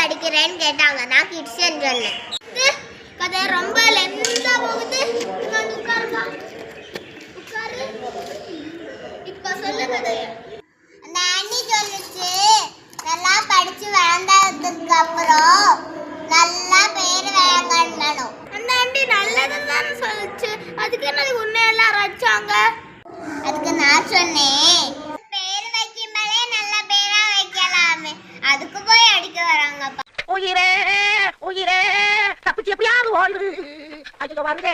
படிக்கிறேன்னு கேட்டாங்க. நான் கிட்ஸ்ன்னு சொன்னேன். கதை ரொம்ப லென்த்தா போகுது. வந்து உட்காருப்பா, உட்காரு. இப்ப சொல்லு கதைய. அந்த ஆண்டி சொல்லுச்சு, நல்லா படிச்சு வளர்ந்ததுக்கு அப்புறம் நல்லா பேர் வாங்கணும். அந்த ஆண்டி நல்லதுன்னு சொல்லுச்சு. அதுக்கு என்ன உன்னை எல்லாரும் அடிச்சாங்க? அதுக்கு நான் சொன்னேன், பேர் வைக்கும்போதே நல்ல பேரா வைக்கலாமே, அதுக்கு போய் அடிக்க வராங்கப்பா. உயிரே உயிரே தப்பிச்சு எப்படியாவது ஓடு. அதுக்கு வந்து